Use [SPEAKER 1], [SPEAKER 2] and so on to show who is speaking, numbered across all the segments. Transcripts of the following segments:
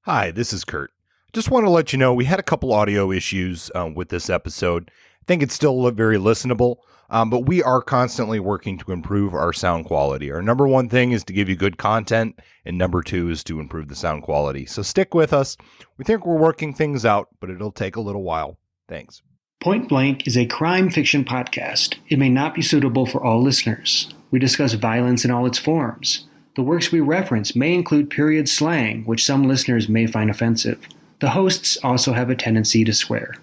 [SPEAKER 1] Hi, this is Kurt. Just want to let you know we had a couple audio issues with this episode. I think it's still very listenable, but we are constantly working to improve our sound quality. Our number one thing is to give you good content, and number two is to improve the sound quality. So stick with us. We think we're working things out, but it'll take a little while. Thanks.
[SPEAKER 2] Point Blank is a crime fiction podcast. It may not be suitable for all listeners. We discuss violence in all its forms. The works we reference may include period slang, which some listeners may find offensive. The hosts also have a tendency to swear.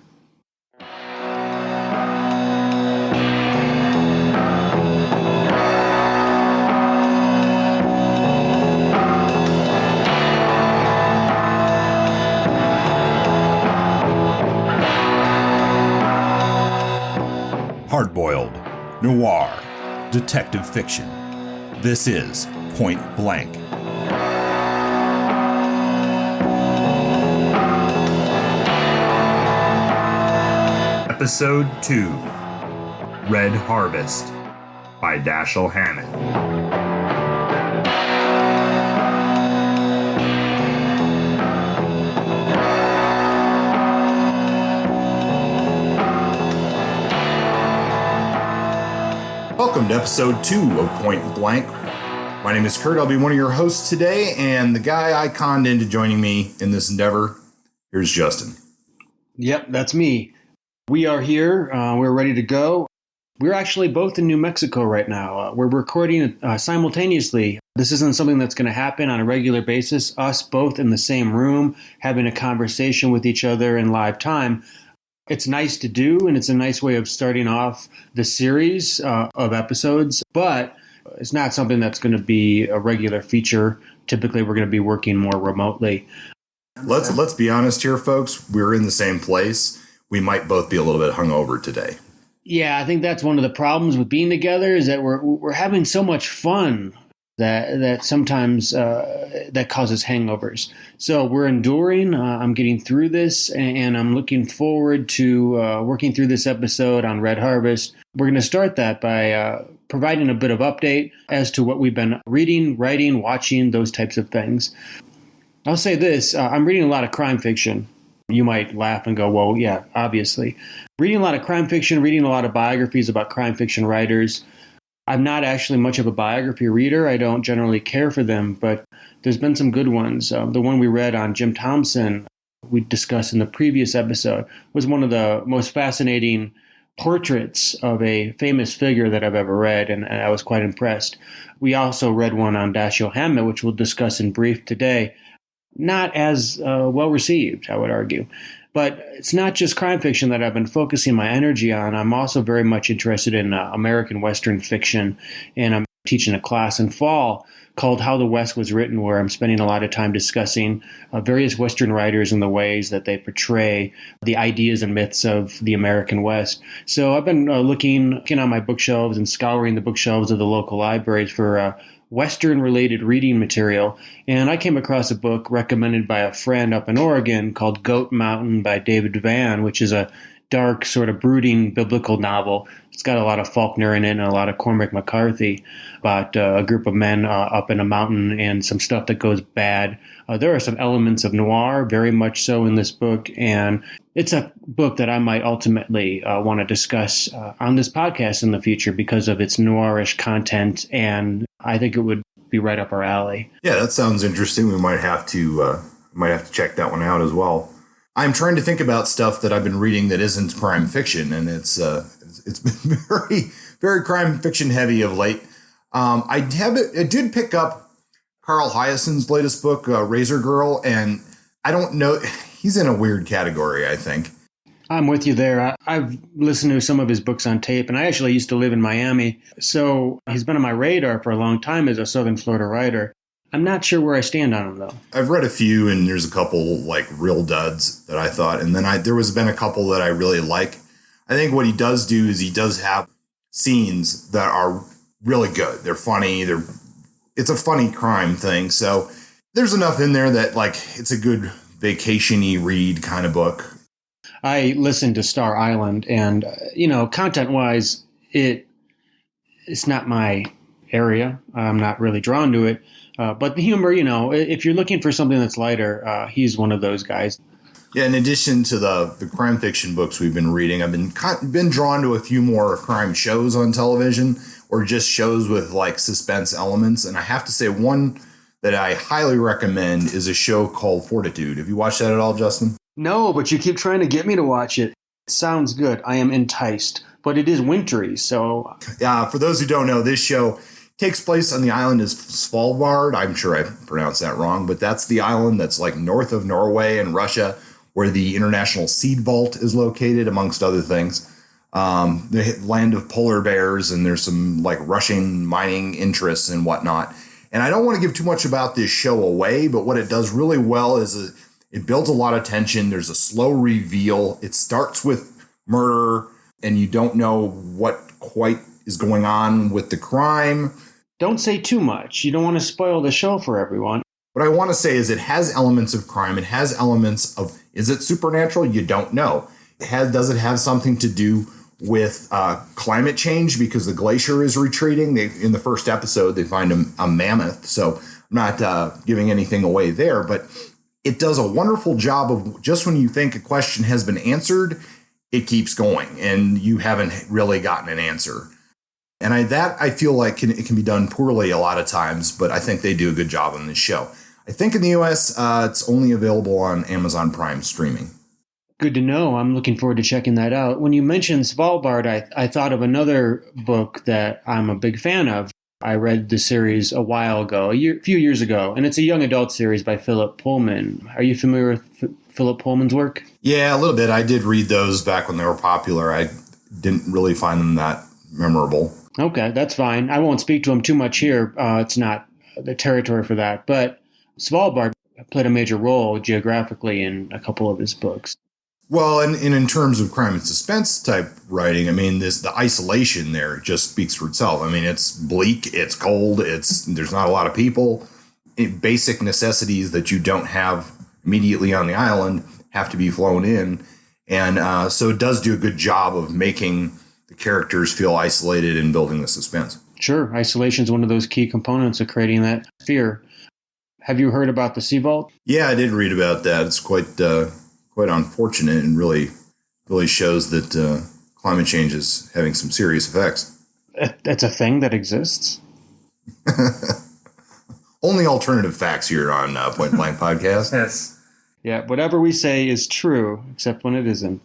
[SPEAKER 3] Hard-boiled, noir, detective fiction. This is Point Blank. Episode 2, Red Harvest by Dashiell Hammett. Welcome to episode 2 of Point Blank. My name is Kurt. I'll be one of your hosts today, and the guy I conned into joining me in this endeavor, here's Justin.
[SPEAKER 2] Yep, that's me. We are here. We're ready to go. We're actually both in New Mexico right now. We're recording simultaneously. This isn't something that's going to happen on a regular basis. Us both in the same room, having a conversation with each other in live time. It's nice to do, and it's a nice way of starting off the series of episodes, but it's not something that's going to be a regular feature. Typically, we're going to be working more remotely.
[SPEAKER 3] Let's be honest here, folks. We're in the same place. We might both be a little bit hungover today.
[SPEAKER 2] Yeah, I think that's one of the problems with being together is that we're having so much fun that sometimes that causes hangovers. So we're enduring. I'm getting through this, and I'm looking forward to working through this episode on Red Harvest. We're going to start that by providing a bit of update as to what we've been reading, writing, watching, those types of things. I'll say this. I'm reading a lot of crime fiction. You might laugh and go, well, yeah, obviously. Reading a lot of crime fiction, reading a lot of biographies about crime fiction writers. I'm not actually much of a biography reader. I don't generally care for them, but there's been some good ones. The one we read on Jim Thompson, we discussed in the previous episode, was one of the most fascinating portraits of a famous figure that I've ever read, and I was quite impressed. We also read one on Dashiell Hammett, which we'll discuss in brief today. Not as well received, I would argue. But it's not just crime fiction that I've been focusing my energy on. I'm also very much interested in American Western fiction, and I'm teaching a class in fall called How the West Was Written, where I'm spending a lot of time discussing various Western writers and the ways that they portray the ideas and myths of the American West. So I've been looking on my bookshelves and scouring the bookshelves of the local libraries for Western-related reading material, and I came across a book recommended by a friend up in Oregon called Goat Mountain by David Vann, which is a dark, sort of brooding biblical novel. It's got a lot of Faulkner in it and a lot of Cormac McCarthy about a group of men up in a mountain and some stuff that goes bad. There are some elements of noir, very much so, in this book, and it's a book that I might ultimately want to discuss on this podcast in the future because of its noirish content, and I think it would be right up our alley.
[SPEAKER 3] Yeah, that sounds interesting. We might have to check that one out as well. I'm trying to think about stuff that I've been reading that isn't crime fiction, and it's been very, very crime fiction heavy of late. I did pick up Carl Hyacint's latest book, Razor Girl, and I don't know, he's in a weird category, I think.
[SPEAKER 2] I'm with you there. I've listened to some of his books on tape, and I actually used to live in Miami, so he's been on my radar for a long time as a Southern Florida writer. I'm not sure where I stand on him, though.
[SPEAKER 3] I've read a few, and there's a couple like real duds that I thought, and then there was been a couple that I really like. I think what he does do is he does have scenes that are really good. They're funny. It's a funny crime thing, so there's enough in there that like it's a good vacation-y read kind of book.
[SPEAKER 2] I listened to Star Island, and content-wise, it's not my area. I'm not really drawn to it. But the humor, if you're looking for something that's lighter, he's one of those guys.
[SPEAKER 3] Yeah, in addition to the crime fiction books we've been reading, I've been drawn to a few more crime shows on television or just shows with like suspense elements. And I have to say one that I highly recommend is a show called Fortitude. Have you watched that at all, Justin?
[SPEAKER 2] No, but you keep trying to get me to watch it. It sounds good. I am enticed. But it is wintry, so...
[SPEAKER 3] Yeah, for those who don't know, this show takes place on the island of Svalbard. I'm sure I pronounced that wrong, but that's the island that's like north of Norway and Russia, where the International Seed Vault is located, amongst other things. The land of polar bears, and there's some like Russian mining interests and whatnot. And I don't want to give too much about this show away, but what it does really well is it builds a lot of tension. There's a slow reveal. It starts with murder, and you don't know what quite is going on with the crime.
[SPEAKER 2] Don't say too much. You don't want to spoil the show for everyone.
[SPEAKER 3] What I want to say is it has elements of crime. It has elements of, is it supernatural? You don't know. Does it have something to do with climate change because the glacier is retreating? In the first episode, they find a mammoth. So I'm not giving anything away there, but it does a wonderful job of just when you think a question has been answered, it keeps going and you haven't really gotten an answer. And I feel like it can be done poorly a lot of times, but I think they do a good job on this show. I think in the US, it's only available on Amazon Prime streaming.
[SPEAKER 2] Good to know. I'm looking forward to checking that out. When you mentioned Svalbard, I thought of another book that I'm a big fan of. I read the series a while ago, a few years ago, and it's a young adult series by Philip Pullman. Are you familiar with Philip Pullman's work?
[SPEAKER 3] Yeah, a little bit. I did read those back when they were popular. I didn't really find them that memorable.
[SPEAKER 2] Okay, that's fine. I won't speak to him too much here. It's not the territory for that. But Svalbard played a major role geographically in a couple of his books.
[SPEAKER 3] Well, and in terms of crime and suspense type writing, I mean, the isolation there just speaks for itself. I mean, it's bleak, it's cold, there's not a lot of people. Basic necessities that you don't have immediately on the island have to be flown in. And so it does do a good job of making the characters feel isolated and building the suspense.
[SPEAKER 2] Sure. Isolation is one of those key components of creating that fear. Have you heard about the Sea Vault?
[SPEAKER 3] Yeah, I did read about that. It's quite unfortunate and really shows that climate change is having some serious effects.
[SPEAKER 2] That's a thing that exists?
[SPEAKER 3] Only alternative facts here on Point Blank Podcast.
[SPEAKER 2] Yes. Yeah, whatever we say is true, except when it isn't.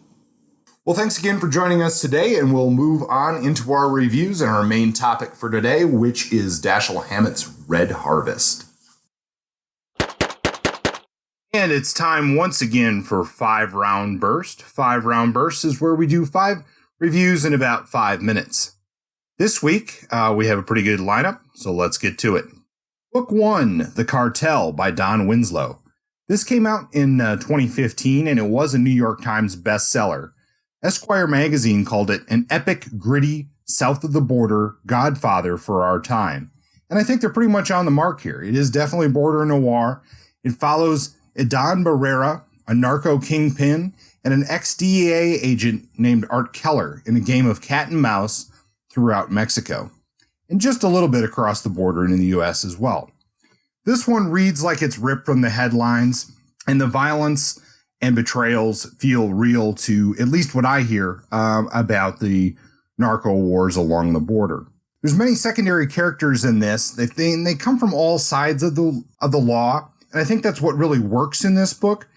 [SPEAKER 3] Well, thanks again for joining us today, and we'll move on into our reviews and our main topic for today, which is Dashiell Hammett's Red Harvest. And it's time once again for 5-round burst. 5-round burst is where we do 5 reviews in about 5 minutes. This week, we have a pretty good lineup, so let's get to it. Book 1, The Cartel by Don Winslow. This came out in 2015, and it was a New York Times bestseller. Esquire magazine called it an epic, gritty, south-of-the-border Godfather for our time. And I think they're pretty much on the mark here. It is definitely border noir. It follows Edan Barrera, a narco kingpin, and an ex-DEA agent named Art Keller in a game of cat and mouse throughout Mexico, and just a little bit across the border in the U.S. as well. This one reads like it's ripped from the headlines, and the violence and betrayals feel real to at least what I hear about the narco wars along the border. There's many secondary characters in this. They come from all sides of the law, and I think that's what really works in this book.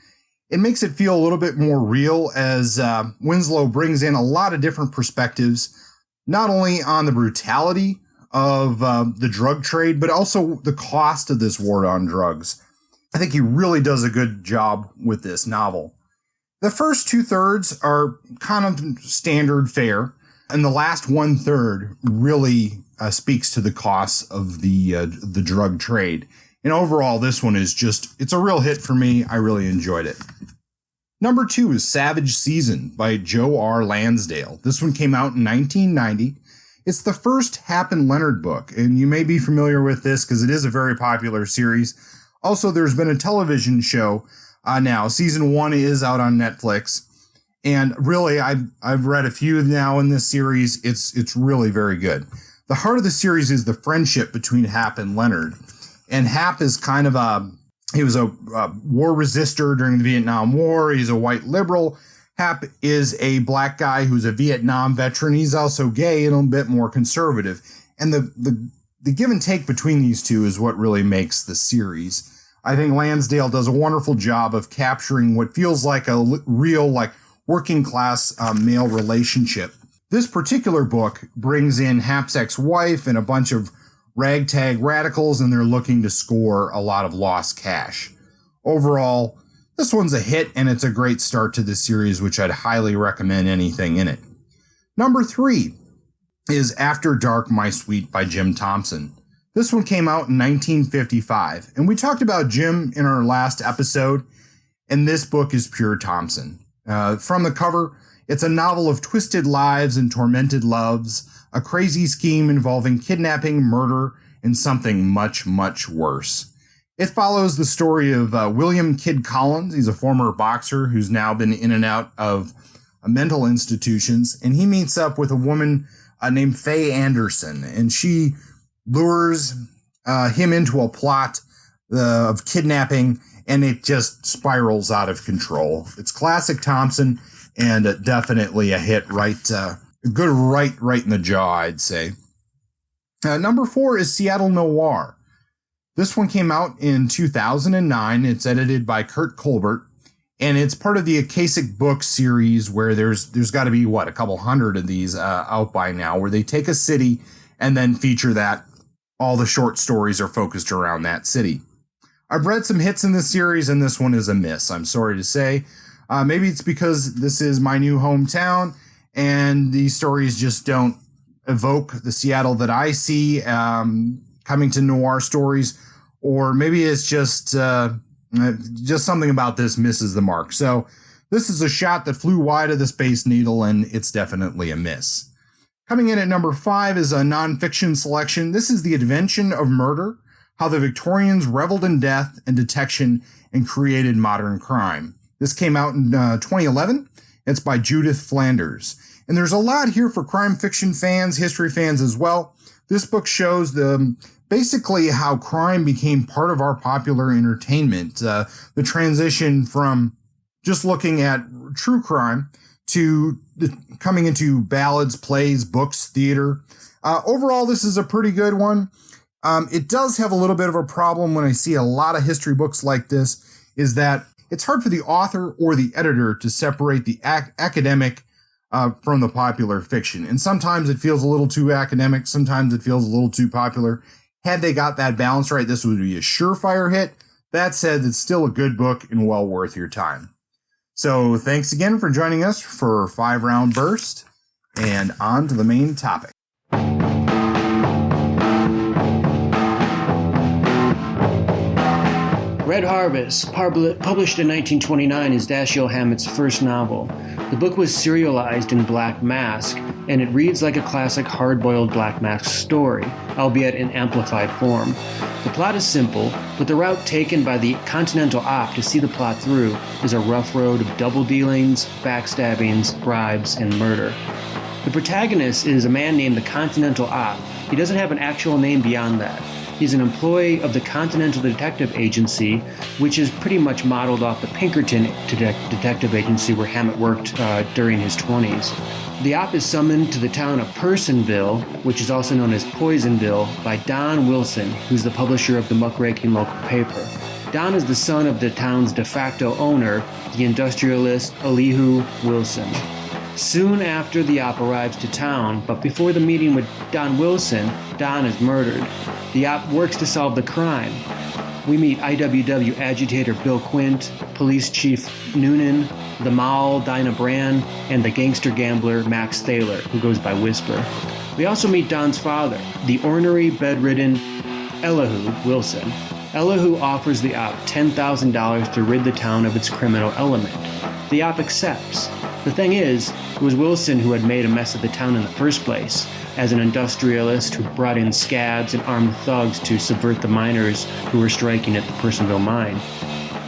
[SPEAKER 3] It makes it feel a little bit more real as Winslow brings in a lot of different perspectives, not only on the brutality of the drug trade, but also the cost of this war on drugs. I think he really does a good job with this novel. The first 2/3 are kind of standard fare, and the last 1/3 really speaks to the costs of the drug trade. And overall, this one is it's a real hit for me. I really enjoyed it. Number 2 is Savage Season by Joe R. Lansdale. This one came out in 1990. It's the first Hap and Leonard book, and you may be familiar with this because it is a very popular series. Also, there's been a television show now. Season 1 is out on Netflix, and really, I've read a few now in this series. It's really very good. The heart of the series is the friendship between Hap and Leonard. And Hap is kind of he was a war resistor during the Vietnam War. He's a white liberal. Hap is a black guy who's a Vietnam veteran. He's also gay and a bit more conservative. And the give and take between these two is what really makes the series. I think Lansdale does a wonderful job of capturing what feels like a real, like, working class male relationship. This particular book brings in Hap's ex-wife and a bunch of ragtag radicals, and they're looking to score a lot of lost cash. Overall, this one's a hit, and it's a great start to the series, which I'd highly recommend anything in it. Number 3 is After Dark, My Sweet by Jim Thompson. This one came out in 1955, and we talked about Jim in our last episode, and this book is pure Thompson. From the cover, it's a novel of twisted lives and tormented loves, a crazy scheme involving kidnapping, murder, and something much, much worse. It follows the story of William Kid Collins. He's a former boxer who's now been in and out of mental institutions, and he meets up with a woman named Faye Anderson, and she lures him into a plot of kidnapping, and it just spirals out of control. It's classic Thompson, and definitely a hit, good right in the jaw, I'd say. Number 4 is Seattle Noir. This one came out in 2009. It's edited by Kurt Colbert, and it's part of the Akashic book series where there's got to be, a couple hundred of these out by now, where they take a city and then feature that. All the short stories are focused around that city. I've read some hits in this series, and this one is a miss, I'm sorry to say. Maybe it's because this is my new hometown, and these stories just don't evoke the Seattle that I see coming to noir stories, or maybe it's just something about this misses the mark. So this is a shot that flew wide of the Space Needle, and it's definitely a miss. Coming in at number 5 is a nonfiction selection. This is The Invention of Murder, How the Victorians Reveled in Death and Detection and Created Modern Crime. This came out in 2011. It's by Judith Flanders. And there's a lot here for crime fiction fans, history fans as well. This book shows basically how crime became part of our popular entertainment. The transition from just looking at true crime to coming into ballads, plays, books, theater. Overall, this is a pretty good one. It does have a little bit of a problem when I see a lot of history books like this, is that it's hard for the author or the editor to separate the academic from the popular fiction. And sometimes it feels a little too academic. Sometimes it feels a little too popular. Had they got that balance right, this would be a surefire hit. That said, it's still a good book and well worth your time. So thanks again for joining us for 5-Round Burst, and on to the main topic.
[SPEAKER 2] Red Harvest, published in 1929, is Dashiell Hammett's first novel. The book was serialized in black mask, and it reads like a classic hard-boiled black mask story, albeit in amplified form. The plot is simple, but the route taken by the Continental Op to see the plot through is a rough road of double dealings, backstabbings, bribes, and murder. The protagonist is a man named the Continental Op. He doesn't have an actual name beyond that. He's an employee of the Continental Detective Agency, which is pretty much modeled off the Pinkerton Detective Agency where Hammett worked during his 20s. The op is summoned to the town of Personville, which is also known as Poisonville, by Don Wilson, who's the publisher of the muckraking local paper. Don is the son of the town's de facto owner, the industrialist Elihu Wilson. Soon after the op arrives to town, but before the meeting with Don Wilson, Don is murdered. The op works to solve the crime. We meet IWW agitator Bill Quint, police chief Noonan, the Mall Dinah Brand, and the gangster gambler Max Thaler, who goes by Whisper. We also meet Don's father, the ornery, bedridden Elihu Wilson. Elihu offers the op $10,000 to rid the town of its criminal element. The op accepts. The thing is, it was Wilson who had made a mess of the town in the first place, as an industrialist who brought in scabs and armed thugs to subvert the miners who were striking at the Personville mine.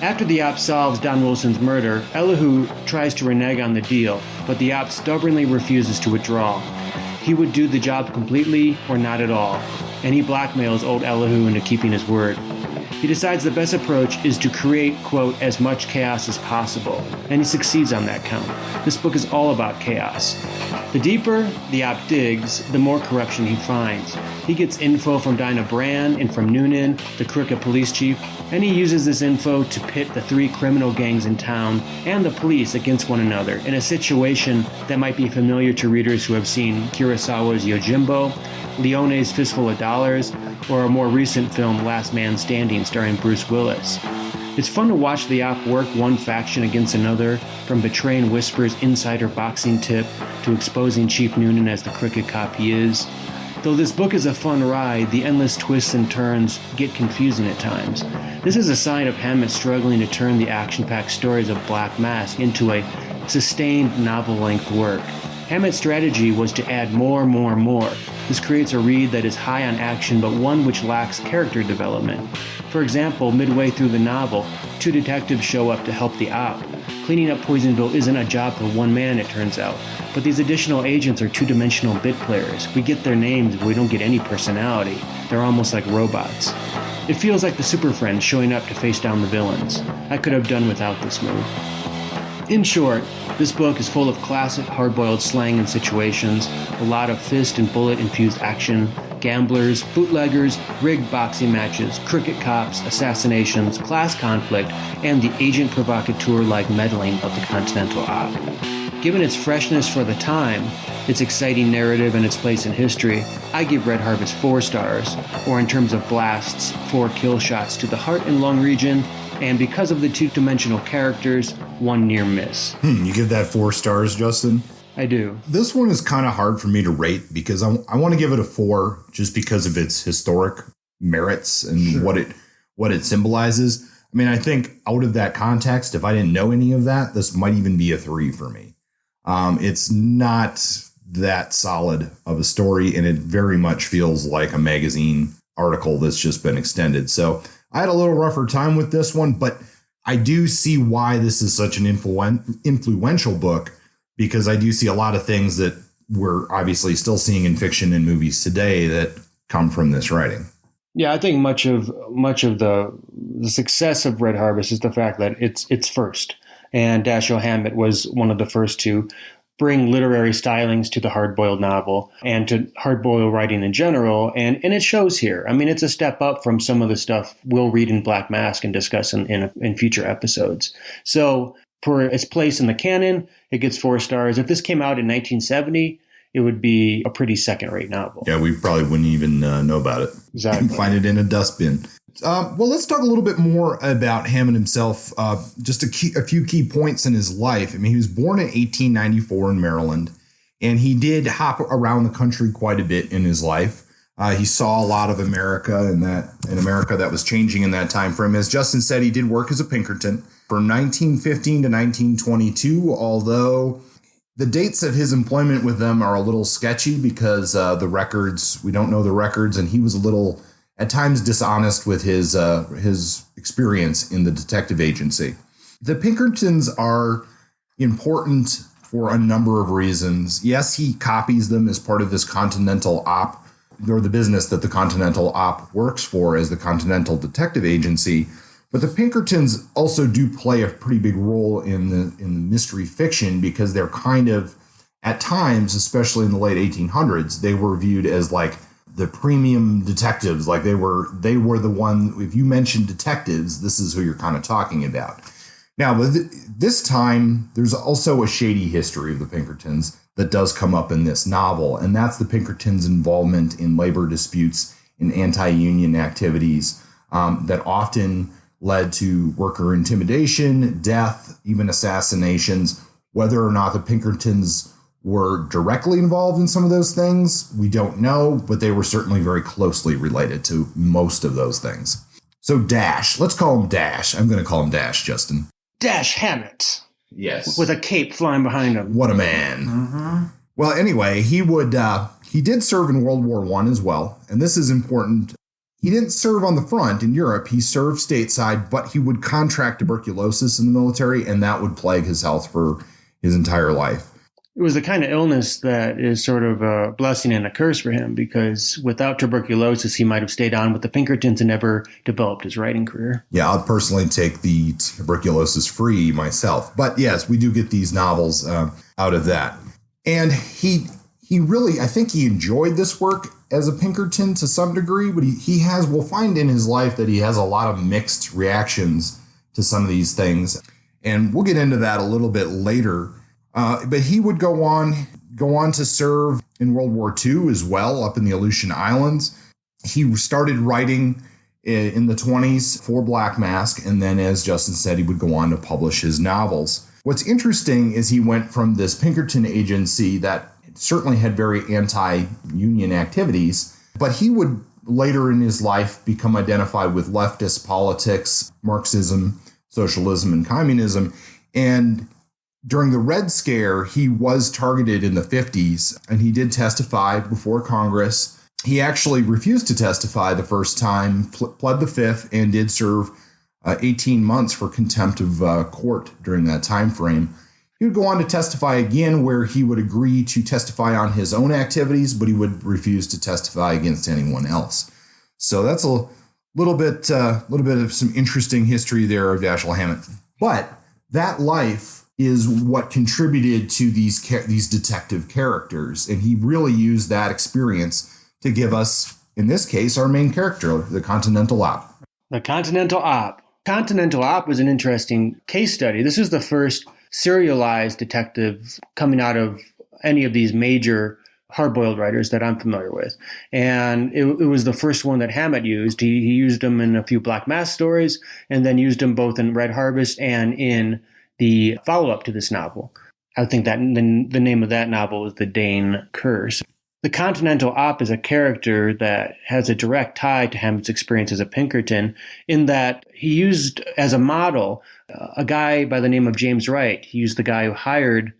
[SPEAKER 2] After the op solves Don Wilson's murder, Elihu tries to renege on the deal, but the op stubbornly refuses to withdraw. He would do the job completely or not at all, and he blackmails old Elihu into keeping his word. He decides the best approach is to create, quote, as much chaos as possible, and he succeeds on that count. This book is all about chaos. The deeper the op digs, the more corruption he finds. He gets info from Dinah Brand and from Noonan, the crooked police chief, and he uses this info to pit the 3 criminal gangs in town and the police against one another in a situation that might be familiar to readers who have seen Kurosawa's Yojimbo, Leone's Fistful of Dollars, or a more recent film, Last Man Standing, starring Bruce Willis. It's fun to watch the op work one faction against another, from betraying Whisper's insider boxing tip to exposing Chief Noonan as the crooked cop he is. Though this book is a fun ride, the endless twists and turns get confusing at times. This is a sign of Hammett struggling to turn the action-packed stories of Black Mask into a sustained novel-length work. Hammett's strategy was to add more. This creates a read that is high on action, but one which lacks character development. For example, midway through the novel, 2 detectives show up to help the op. Cleaning up Poisonville isn't a job for one man, it turns out, but these additional agents are 2-dimensional bit players. We get their names, but we don't get any personality. They're almost like robots. It feels like the Super Friends showing up to face down the villains. I could have done without this move. In short, this book is full of classic hard-boiled slang and situations, a lot of fist and bullet-infused action, gamblers, bootleggers, rigged boxing matches, crooked cops, assassinations, class conflict, and the agent provocateur-like meddling of the Continental Op. Given its freshness for the time, its exciting narrative, and its place in history, I give Red Harvest 4 stars, or in terms of blasts, 4 kill shots to the heart and lung region, and because of the 2-dimensional characters, 1 near miss.
[SPEAKER 3] You give that 4 stars, Justin?
[SPEAKER 2] I do.
[SPEAKER 3] This one is kind of hard for me to rate because I want to give it a 4 just because of its historic merits and what it symbolizes. I mean, I think out of that context, if I didn't know any of that, this might even be a 3 for me. It's not that solid of a story, and it very much feels like a magazine article that's just been extended. So I had a little rougher time with this one, but I do see why this is such an influential book, because I do see a lot of things that we're obviously still seeing in fiction and movies today that come from this writing.
[SPEAKER 2] Yeah, I think much of the success of Red Harvest is the fact that it's first. And Dashiell Hammett was one of the first to bring literary stylings to the hard-boiled novel and to hard-boiled writing in general, and it shows here. I mean, it's a step up from some of the stuff we'll read in Black Mask and discuss in future episodes. So for its place in the canon, it gets 4 stars. If this came out in 1970, it would be a pretty second-rate novel.
[SPEAKER 3] Yeah, we probably wouldn't even know about it.
[SPEAKER 2] Exactly.
[SPEAKER 3] Find it in a dustbin. Well, let's talk a little bit more about Hammett himself. Just a few key points in his life. I mean, he was born in 1894 in Maryland, and he did hop around the country quite a bit in his life. He saw a lot of America in America that was changing in that time frame. As Justin said, he did work as a Pinkerton from 1915 to 1922, although the dates of his employment with them are a little sketchy because we don't know the records, and he was a little, at times, dishonest with his experience in the detective agency. The Pinkertons are important for a number of reasons. Yes, he copies them as part of this Continental Op, or the business that the Continental Op works for as the Continental Detective Agency. But the Pinkertons also do play a pretty big role in the mystery fiction because they're kind of, at times, especially in the late 1800s, they were viewed as like the premium detectives. Like they were the one, if you mentioned detectives, this is who you're kind of talking about. Now, with this time, there's also a shady history of the Pinkertons that does come up in this novel, and that's the Pinkertons' involvement in labor disputes and anti-union activities that often led to worker intimidation, death, even assassinations. Whether or not the Pinkertons were directly involved in some of those things, we don't know, but they were certainly very closely related to most of those things. So Dash, let's call him Dash. I'm going to call him Dash, Justin.
[SPEAKER 2] Dash Hammett.
[SPEAKER 3] Yes.
[SPEAKER 2] With a cape flying behind him.
[SPEAKER 3] What a man. Mm-hmm. Well, anyway, he did serve in World War I as well, and this is important. He didn't serve on the front in Europe. He served stateside, but he would contract tuberculosis in the military, and that would plague his health for his entire life.
[SPEAKER 2] It was the kind of illness that is sort of a blessing and a curse for him, because without tuberculosis, he might have stayed on with the Pinkertons and never developed his writing career.
[SPEAKER 3] Yeah, I'll personally take the tuberculosis free myself. But yes, we do get these novels out of that. And he really, I think he enjoyed this work as a Pinkerton to some degree, but we'll find in his life that he has a lot of mixed reactions to some of these things. And we'll get into that a little bit later. But he would go on to serve in World War II as well, up in the Aleutian Islands. He started writing in the 1920s for Black Mask, and then, as Justin said, he would go on to publish his novels. What's interesting is he went from this Pinkerton agency that certainly had very anti-union activities, but he would later in his life become identified with leftist politics, Marxism, socialism, and communism, and during the Red Scare, he was targeted in the 50s, and he did testify before Congress. He actually refused to testify the first time, pled the fifth, and did serve 18 months for contempt of court during that time frame. He would go on to testify again, where he would agree to testify on his own activities, but he would refuse to testify against anyone else. So that's a little bit of some interesting history there of Dashiell Hammett. But that life is what contributed to these detective characters. And he really used that experience to give us, in this case, our main character, the Continental Op.
[SPEAKER 2] The Continental Op. Continental Op was an interesting case study. This is the first serialized detective coming out of any of these major hard-boiled writers that I'm familiar with. And it was the first one that Hammett used. He used them in a few Black Mask stories, and then used them both in Red Harvest and in the follow-up to this novel. I think that the name of that novel is The Dane Curse. The Continental Op is a character that has a direct tie to Hammett's experience as a Pinkerton, in that he used as a model a guy by the name of James Wright. He used the guy who hired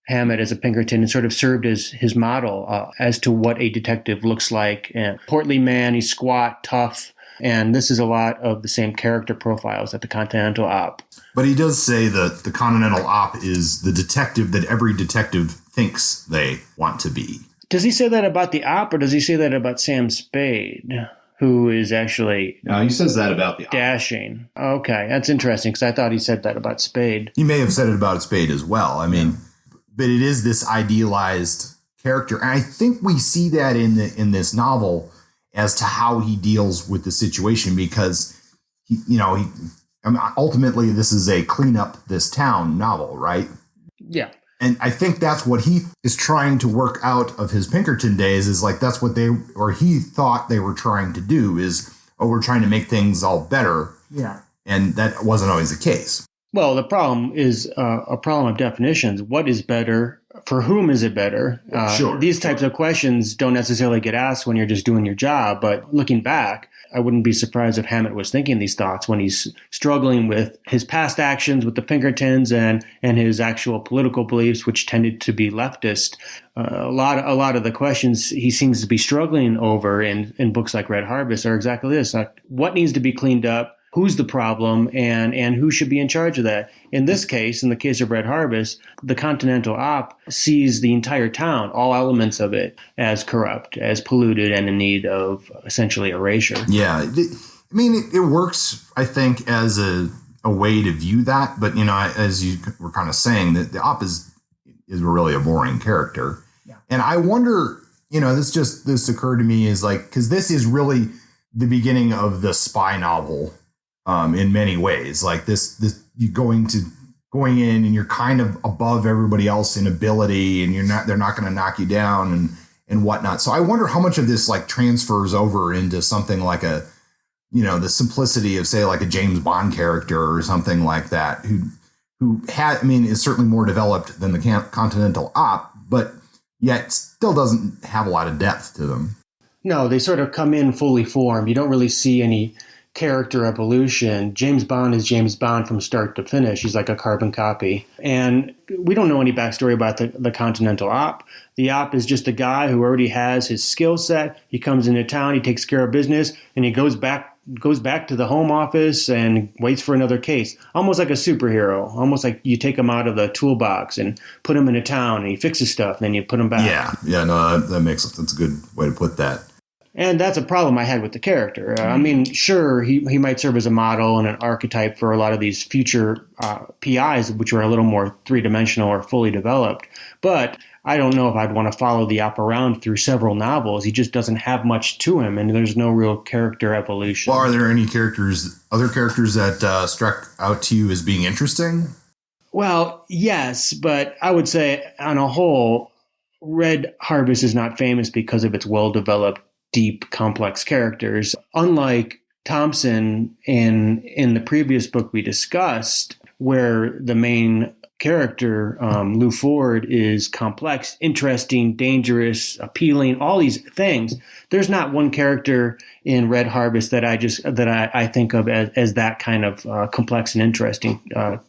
[SPEAKER 2] Hammett as a Pinkerton and sort of served as his model as to what a detective looks like. And portly man, he's squat, tough, and this is a lot of the same character profiles at the Continental Op.
[SPEAKER 3] But he does say that the Continental Op is the detective that every detective thinks they want to be.
[SPEAKER 2] Does he say that about the Op, or does he say that about Sam Spade, who is actually...
[SPEAKER 3] No, he says that about the Op.
[SPEAKER 2] Dashing. Okay, that's interesting, because I thought he said that about Spade.
[SPEAKER 3] He may have said it about Spade as well. I mean, but it is this idealized character. And I think we see that in this novel as to how he deals with the situation, because ultimately this is a clean up this town novel, right?
[SPEAKER 2] Yeah.
[SPEAKER 3] And I think that's what he is trying to work out of his Pinkerton days, is like that's what he thought they were trying to do, is, we're trying to make things all better.
[SPEAKER 2] Yeah.
[SPEAKER 3] And that wasn't always the case.
[SPEAKER 2] Well, the problem is a problem of definitions. What is better? For whom is it better? These types of questions don't necessarily get asked when you're just doing your job. But looking back, I wouldn't be surprised if Hammett was thinking these thoughts when he's struggling with his past actions with the Pinkertons and his actual political beliefs, which tended to be leftist. A lot of the questions he seems to be struggling over in books like Red Harvest are exactly this: what needs to be cleaned up? Who's the problem, and who should be in charge of that? In this case, in the case of Red Harvest, the Continental Op sees the entire town, all elements of it, as corrupt, as polluted, and in need of essentially erasure.
[SPEAKER 3] Yeah. I mean, it works, I think, as a way to view that. But, as you were kind of saying, that the Op is really a boring character. Yeah. And I wonder, this occurred to me, is like, because this is really the beginning of the spy novel. In many ways, like this you going in and you're kind of above everybody else in ability, and they're not going to knock you down and whatnot. So I wonder how much of this like transfers over into something like the simplicity of, say, like a James Bond character or something like that, who is certainly more developed than the Continental Op, but yet still doesn't have a lot of depth to them.
[SPEAKER 2] No, they sort of come in fully formed. You don't really see any character evolution. James Bond is James Bond from start to finish. He's like a carbon copy. And we don't know any backstory about the Continental Op. The Op is just a guy who already has his skill set. He comes into town, he takes care of business, and he goes back goes back to the home office and waits for another case, almost like a superhero, almost like you take him out of the toolbox and put him in a town and he fixes stuff and then you put him back.
[SPEAKER 3] Yeah, no, that's a good way to put that.
[SPEAKER 2] And that's a problem I had with the character. I mean, sure, he might serve as a model and an archetype for a lot of these future PIs, which are a little more three-dimensional or fully developed. But I don't know if I'd want to follow the op around through several novels. He just doesn't have much to him, and there's no real character evolution.
[SPEAKER 3] Well, are there any other characters that struck out to you as being interesting?
[SPEAKER 2] Well, yes, but I would say on a whole, Red Harvest is not famous because of its well-developed, deep, complex characters. Unlike Thompson in the previous book we discussed, where the main character, Lou Ford, is complex, interesting, dangerous, appealing, all these things. There's not one character in Red Harvest that I think of as that kind of complex and interesting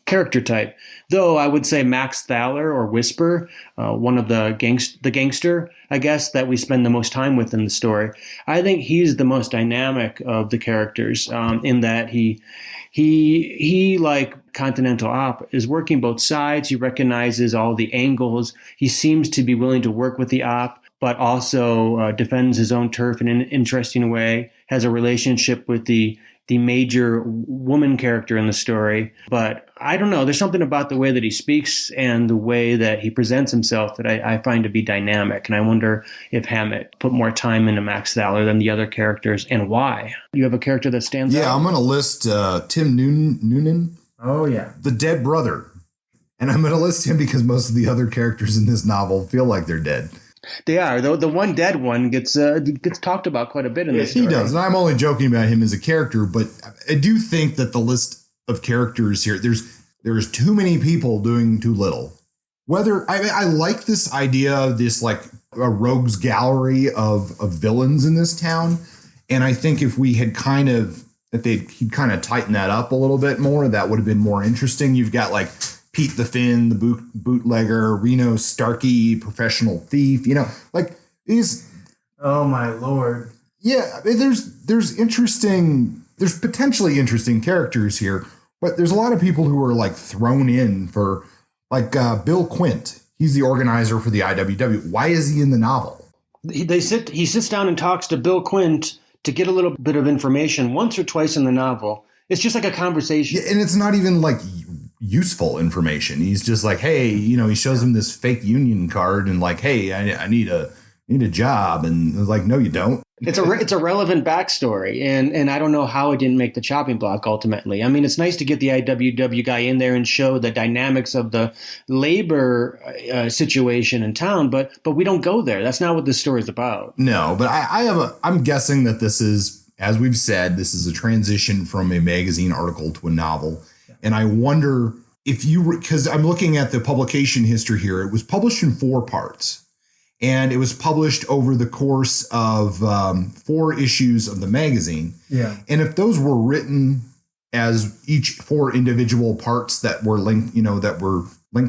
[SPEAKER 2] character type. Though I would say Max Thaler or Whisper, one of the gangster, I guess, that we spend the most time with in the story. I think he's the most dynamic of the characters in that he like Continental Op is working both sides. He recognizes all the angles. He seems to be willing to work with the op, but also defends his own turf in an interesting way, has a relationship with the major woman character in the story. But I don't know, there's something about the way that he speaks and the way that he presents himself that I find to be dynamic. And I wonder if Hammett put more time into Max Thaler than the other characters, and why. You have a character that stands out?
[SPEAKER 3] Yeah, I'm going to list Tim Noonan.
[SPEAKER 2] Oh, yeah.
[SPEAKER 3] The dead brother. And I'm going to list him because most of the other characters in this novel feel like they're dead.
[SPEAKER 2] They are. The one dead one gets talked about quite a bit in this story.
[SPEAKER 3] He does. And I'm only joking about him as a character, but I do think that the list of characters here, there's too many people doing too little. I like this idea of this like a rogues gallery of villains in this town. And I think if we had he'd kind of tighten that up a little bit more, that would have been more interesting. You've got like Pete the Finn, the bootlegger, Reno Starkey, professional thief, like these.
[SPEAKER 2] Oh my Lord.
[SPEAKER 3] Yeah. There's potentially interesting characters here, but there's a lot of people who are like thrown in for like Bill Quint. He's the organizer for the IWW. Why is he in the novel?
[SPEAKER 2] He sits down and talks to Bill Quint to get a little bit of information once or twice in the novel. It's just like a conversation.
[SPEAKER 3] Yeah, and it's not even like useful information. He's just like, hey, he shows him this fake union card and like, hey, I need a job. And it's like, no, you don't.
[SPEAKER 2] It's a relevant backstory. And I don't know how it didn't make the chopping block ultimately. I mean, it's nice to get the IWW guy in there and show the dynamics of the labor situation in town, but we don't go there. That's not what this story is about.
[SPEAKER 3] No, but I'm guessing that this is, as we've said, this is a transition from a magazine article to a novel. And I wonder if because I'm looking at the publication history here, it was published in 4 parts. And it was published over the course of 4 issues of the magazine. Yeah. And if those were written as each 4 individual parts that were linked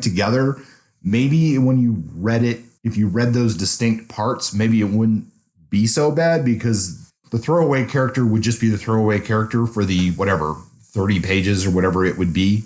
[SPEAKER 3] together, maybe when you read it, if you read those distinct parts, maybe it wouldn't be so bad because the throwaway character would just be the throwaway character for the 30 pages or whatever it would be.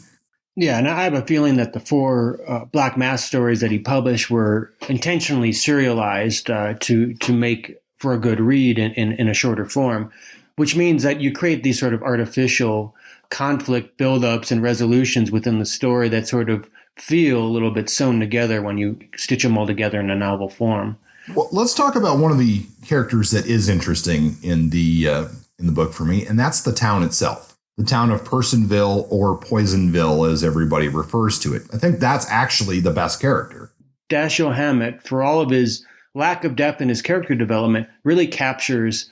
[SPEAKER 2] Yeah, and I have a feeling that the 4 Black Mass stories that he published were intentionally serialized to make for a good read in a shorter form, which means that you create these sort of artificial conflict buildups and resolutions within the story that sort of feel a little bit sewn together when you stitch them all together in a novel form.
[SPEAKER 3] Well, let's talk about one of the characters that is interesting in the book for me, and that's the town itself. The town of Personville, or Poisonville, as everybody refers to it. I think that's actually the best character.
[SPEAKER 2] Dashiell Hammett, for all of his lack of depth in his character development, really captures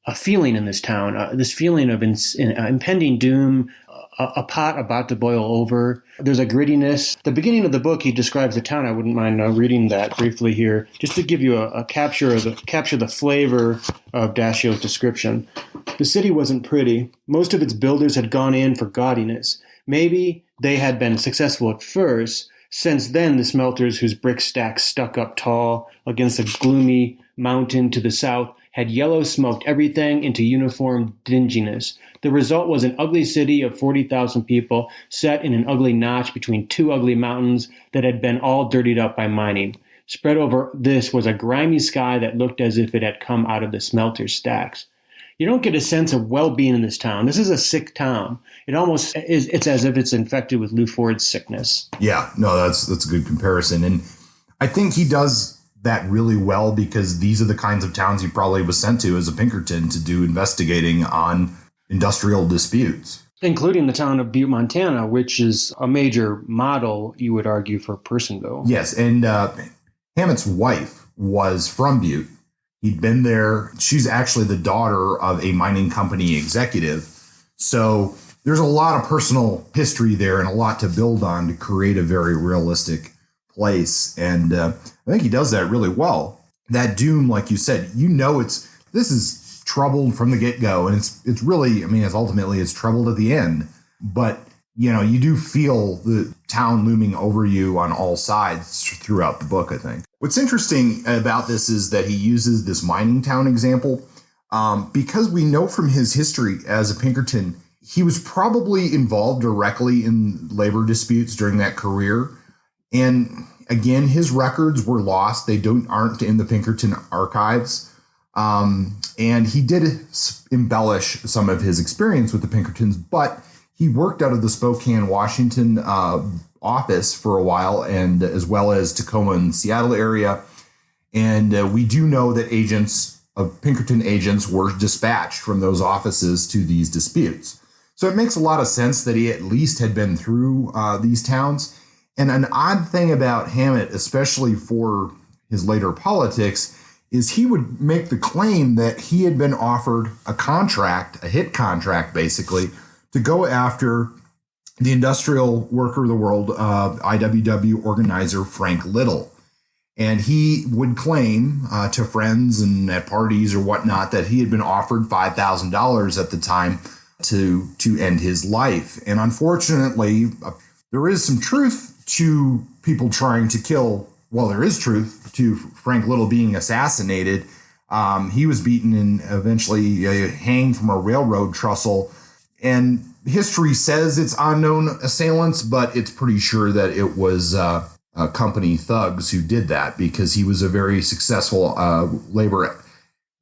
[SPEAKER 2] a feeling in this town, this feeling of impending doom, a pot about to boil over. There's a grittiness. The beginning of the book, he describes the town. I wouldn't mind reading that briefly here, just to give you a capture the flavor of Dashiell's description. The city wasn't pretty. Most of its builders had gone in for gaudiness. Maybe they had been successful at first. Since then, the smelters whose brick stacks stuck up tall against a gloomy mountain to the south had yellow smoked everything into uniform dinginess. The result was an ugly city of 40,000 people set in an ugly notch between two ugly mountains that had been all dirtied up by mining. Spread over this was a grimy sky that looked as if it had come out of the smelter's stacks. You don't get a sense of well-being in this town. This is a sick town. It almost is, it's as if it's infected with Lou Ford's sickness.
[SPEAKER 3] Yeah, no, that's a good comparison. And I think he does that really well because these are the kinds of towns he probably was sent to as a Pinkerton to do investigating on industrial disputes.
[SPEAKER 2] Including the town of Butte, Montana, which is a major model, you would argue, for Personville.
[SPEAKER 3] Yes, and Hammett's wife was from Butte. He'd been there. She's actually the daughter of a mining company executive. So there's a lot of personal history there and a lot to build on to create a very realistic place. And I think he does that really well. That doom, like you said, this is troubled from the get-go. And it's really, it's troubled at the end. But, you do feel the town looming over you on all sides throughout the book, I think. What's interesting about this is that he uses this mining town example because we know from his history as a Pinkerton, he was probably involved directly in labor disputes during that career. And again, his records were lost. They aren't in the Pinkerton archives. And he did embellish some of his experience with the Pinkertons, but he worked out of the Spokane, Washington office for a while, and as well as Tacoma and Seattle area. And we do know that Pinkerton agents were dispatched from those offices to these disputes. So it makes a lot of sense that he at least had been through these towns. And an odd thing about Hammett, especially for his later politics, is he would make the claim that he had been offered a hit contract, basically, to go after the industrial worker of the world, IWW organizer Frank Little. And he would claim to friends and at parties or whatnot that he had been offered $5,000 at the time to end his life. And unfortunately, there is some truth to people trying to kill. Well, there is truth to Frank Little being assassinated. He was beaten and eventually hanged from a railroad trestle. And history says it's unknown assailants, but it's pretty sure that it was company thugs who did that because he was a very successful labor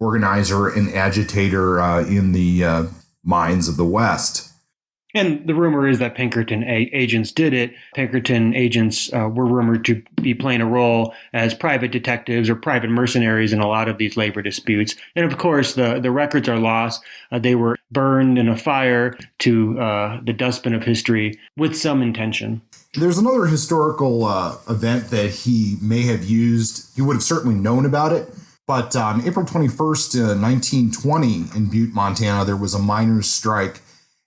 [SPEAKER 3] organizer and agitator in the mines of the West.
[SPEAKER 2] And the rumor is that Pinkerton agents did it. Pinkerton agents were rumored to be playing a role as private detectives or private mercenaries in a lot of these labor disputes. And of course, the records are lost. They were burned in a fire to the dustbin of history with some intention.
[SPEAKER 3] There's another historical event that he may have used. He would have certainly known about it. But on April 21st, 1920 in Butte, Montana, there was a miners' strike.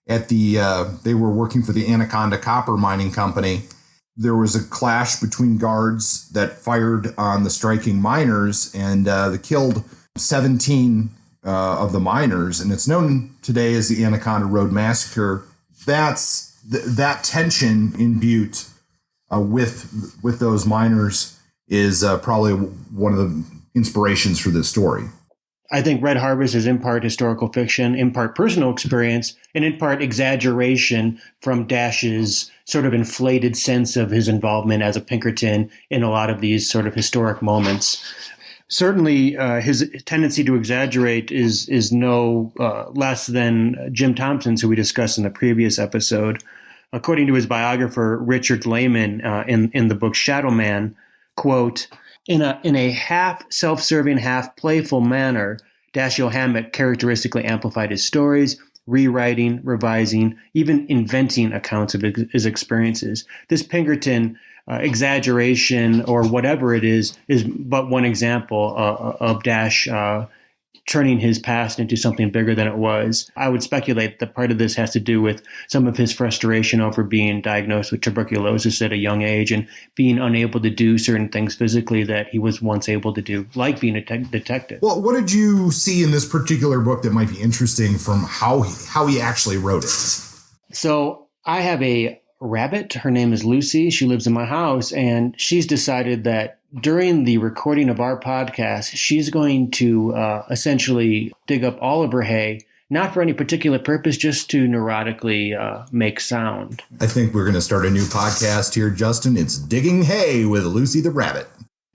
[SPEAKER 3] They were working for the Anaconda Copper Mining Company. There was a clash between guards that fired on the striking miners, and they killed 17 of the miners. And it's known today as the Anaconda Road Massacre. That's that tension in Butte with those miners is probably one of the inspirations for this story.
[SPEAKER 2] I think Red Harvest is in part historical fiction, in part personal experience, and in part exaggeration from Dash's sort of inflated sense of his involvement as a Pinkerton in a lot of these sort of historic moments. Certainly, his tendency to exaggerate is no less than Jim Thompson's, who we discussed in the previous episode. According to his biographer, Richard Lehman, in the book Shadow Man, quote, In a half self-serving, half playful manner, Dashiell Hammett characteristically amplified his stories, rewriting, revising, even inventing accounts of his experiences. This Pinkerton exaggeration, or whatever it is but one example of Dash turning his past into something bigger than it was. I would speculate that part of this has to do with some of his frustration over being diagnosed with tuberculosis at a young age and being unable to do certain things physically that he was once able to do, like being a detective.
[SPEAKER 3] Well, what did you see in this particular book that might be interesting from how he actually wrote it?
[SPEAKER 2] So I have a rabbit. Her name is Lucy. She lives in my house, and she's decided that during the recording of our podcast, she's going to essentially dig up all of her hay, not for any particular purpose, just to neurotically make sound.
[SPEAKER 3] I think we're going to start a new podcast here, Justin. It's Digging Hay with Lucy the Rabbit.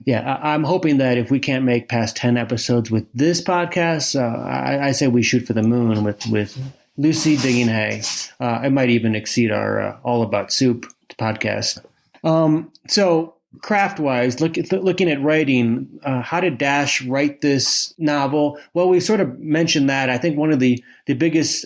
[SPEAKER 2] Yeah, I'm hoping that if we can't make past 10 episodes with this podcast, I say we shoot for the moon with Lucy digging hay. It might even exceed our All About Soup podcast. So craft-wise, looking at writing, how did Dash write this novel? Well, we sort of mentioned that. I think one of the biggest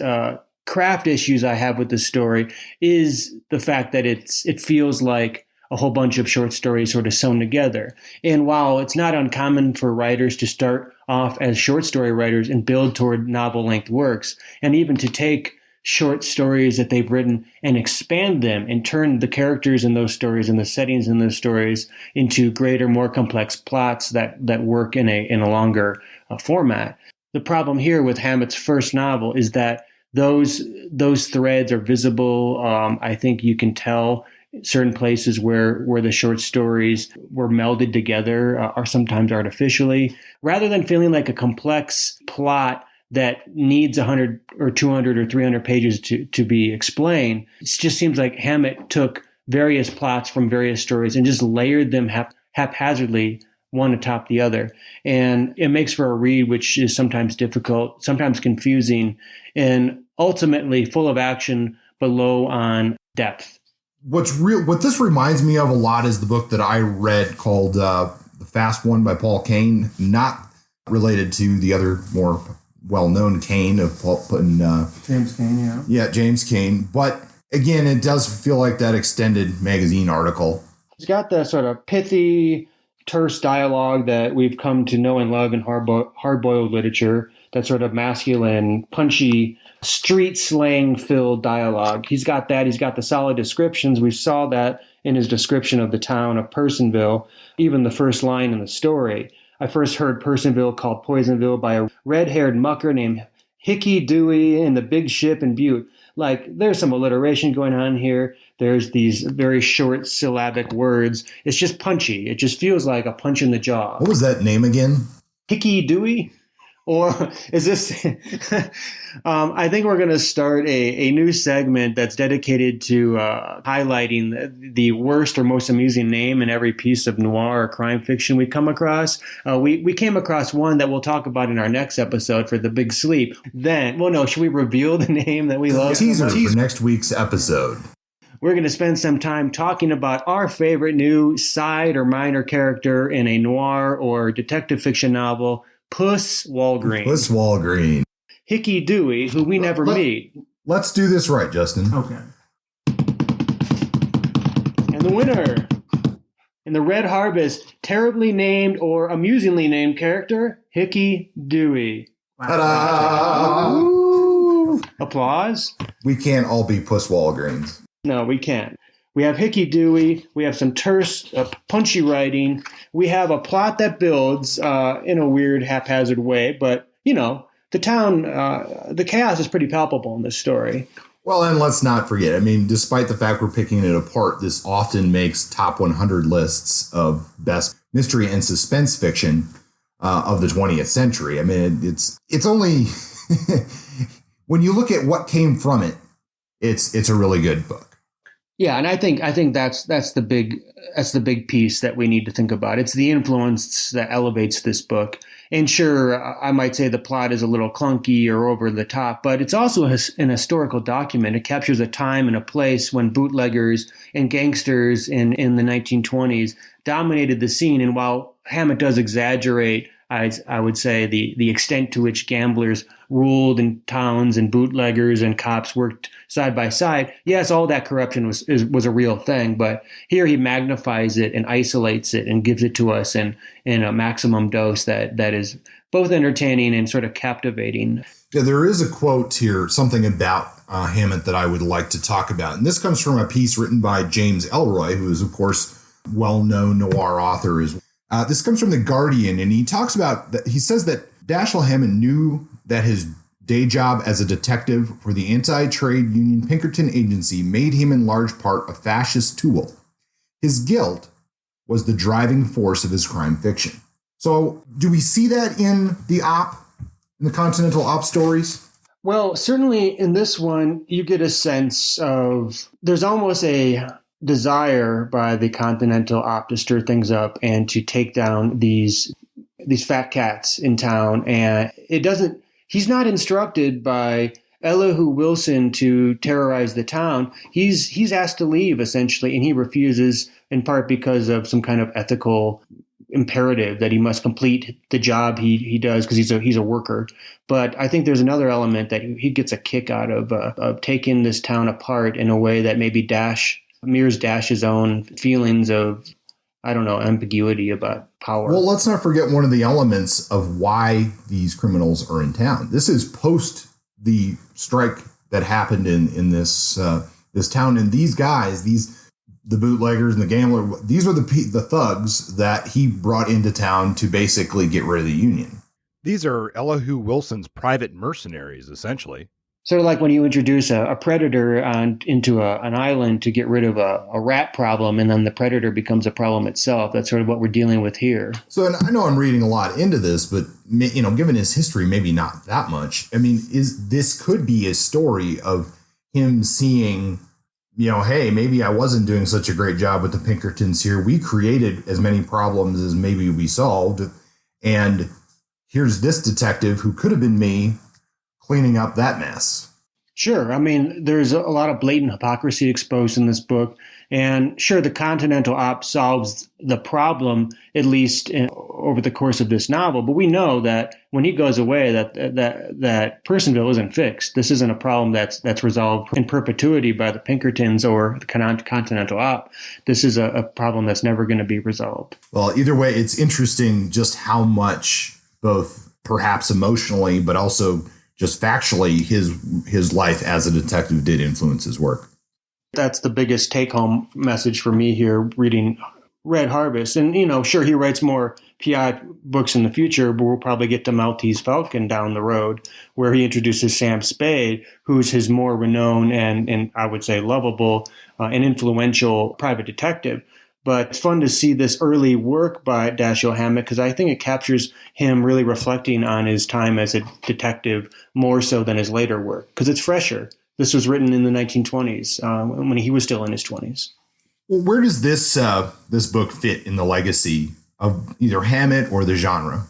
[SPEAKER 2] craft issues I have with this story is the fact that it feels like a whole bunch of short stories sort of sewn together. And while it's not uncommon for writers to start off as short story writers and build toward novel-length works, and even to take short stories that they've written and expand them and turn the characters in those stories and the settings in those stories into greater, more complex plots that work in a longer format. The problem here with Hammett's first novel is that those threads are visible. I think you can tell certain places where the short stories were melded together are sometimes artificially, rather than feeling like a complex plot that needs 100 or 200 or 300 pages to be explained. It just seems like Hammett took various plots from various stories and just layered them haphazardly, one atop the other. And it makes for a read which is sometimes difficult, sometimes confusing, and ultimately full of action, but low on depth.
[SPEAKER 3] What this reminds me of a lot is the book that I read called The Fast One by Paul Kane, not related to the other more well-known Kane of
[SPEAKER 2] James Kane, yeah.
[SPEAKER 3] Yeah, James Kane. But again, it does feel like that extended magazine article.
[SPEAKER 2] It's got the sort of pithy, terse dialogue that we've come to know and love in hard-boiled literature, that sort of masculine, punchy, street slang-filled dialogue. He's got that. He's got the solid descriptions. We saw that in his description of the town of Personville, even the first line in the story. I first heard Personville called Poisonville by a red-haired mucker named Hickey Dewey in the big ship in Butte. Like, there's some alliteration going on here. There's these very short syllabic words. It's just punchy. It just feels like a punch in the jaw.
[SPEAKER 3] What was that name again?
[SPEAKER 2] Hickey Dewey? Or is this, I think we're going to start a new segment that's dedicated to highlighting the worst or most amusing name in every piece of noir or crime fiction we come across. We came across one that we'll talk about in our next episode for The Big Sleep. Then, well, no, should we reveal the name that we love?
[SPEAKER 3] Teaser for next week's episode.
[SPEAKER 2] We're going to spend some time talking about our favorite new side or minor character in a noir or detective fiction novel, Puss Walgreen.
[SPEAKER 3] Puss Walgreen.
[SPEAKER 2] Hickey Dewey, who we never meet.
[SPEAKER 3] Let's do this right, Justin.
[SPEAKER 2] Okay. And the winner in the Red Harvest, terribly named or amusingly named character, Hickey Dewey.
[SPEAKER 3] Ta-da!
[SPEAKER 2] Applause.
[SPEAKER 3] We can't all be Puss Walgreens.
[SPEAKER 2] No, we can't. We have Hickey Dewey. We have some terse, punchy writing. We have a plot that builds in a weird, haphazard way. But, you know, the town, the chaos is pretty palpable in this story.
[SPEAKER 3] Well, and let's not forget, I mean, despite the fact we're picking it apart, this often makes top 100 lists of best mystery and suspense fiction of the 20th century. I mean, it's only when you look at what came from it, it's a really good book.
[SPEAKER 2] Yeah, and I think that's the big piece that we need to think about. It's the influence that elevates this book. And sure, I might say the plot is a little clunky or over the top, but it's also an historical document. It captures a time and a place when bootleggers and gangsters in the 1920s dominated the scene. And while Hammett does exaggerate, I would say, the extent to which gamblers ruled in towns and bootleggers and cops worked side by side. Yes, all that corruption was a real thing, but here he magnifies it and isolates it and gives it to us in a maximum dose that is both entertaining and sort of captivating.
[SPEAKER 3] Yeah, there is a quote here, something about Hammett that I would like to talk about. And this comes from a piece written by James Ellroy, who is, of course, well-known noir author as well. This comes from The Guardian, and he talks about that. He says that Dashiell Hammett knew that his day job as a detective for the anti-trade union Pinkerton Agency made him in large part a fascist tool. His guilt was the driving force of his crime fiction. So do we see that in the Continental Op stories?
[SPEAKER 2] Well, certainly in this one, you get a sense of there's almost a desire by the Continental Op to stir things up and to take down these fat cats in town. And he's not instructed by Elihu Wilson to terrorize the town. He's asked to leave, essentially, and he refuses, in part because of some kind of ethical imperative that he must complete the job he does because he's a worker. But I think there's another element that he gets a kick out of taking this town apart in a way that maybe mirrors Dash's own feelings of, I don't know, ambiguity about power.
[SPEAKER 3] Well, let's not forget one of the elements of why these criminals are in town. This is post the strike that happened in this town, and these guys, the bootleggers and the gambler, these are the thugs that he brought into town to basically get rid of the Union.
[SPEAKER 1] These are Elihu Wilson's private mercenaries, essentially.
[SPEAKER 2] Sort of like when you introduce a predator into an island to get rid of a rat problem, and then the predator becomes a problem itself. That's sort of what we're dealing with here. So,
[SPEAKER 3] and I know I'm reading a lot into this, but given his history, maybe not that much. I mean, this could be a story of him seeing, hey, maybe I wasn't doing such a great job with the Pinkertons here. We created as many problems as maybe we solved, and here's this detective who could have been me, cleaning up that mess.
[SPEAKER 2] Sure. I mean, there's a lot of blatant hypocrisy exposed in this book. And sure, the Continental Op solves the problem, at least over the course of this novel. But we know that when he goes away, that Personville isn't fixed. This isn't a problem that's resolved in perpetuity by the Pinkertons or the Continental Op. This is a problem that's never going to be resolved.
[SPEAKER 3] Well, either way, it's interesting just how much, both perhaps emotionally, but also just factually, his life as a detective did influence his work.
[SPEAKER 2] That's the biggest take-home message for me here, reading Red Harvest. And, sure, he writes more PI books in the future, but we'll probably get to Maltese Falcon down the road, where he introduces Sam Spade, who's his more renowned and I would say lovable and influential private detective. But it's fun to see this early work by Dashiell Hammett because I think it captures him really reflecting on his time as a detective more so than his later work because it's fresher. This was written in the 1920s when he was still in his 20s.
[SPEAKER 3] Well, where does this book fit in the legacy of either Hammett or the genre?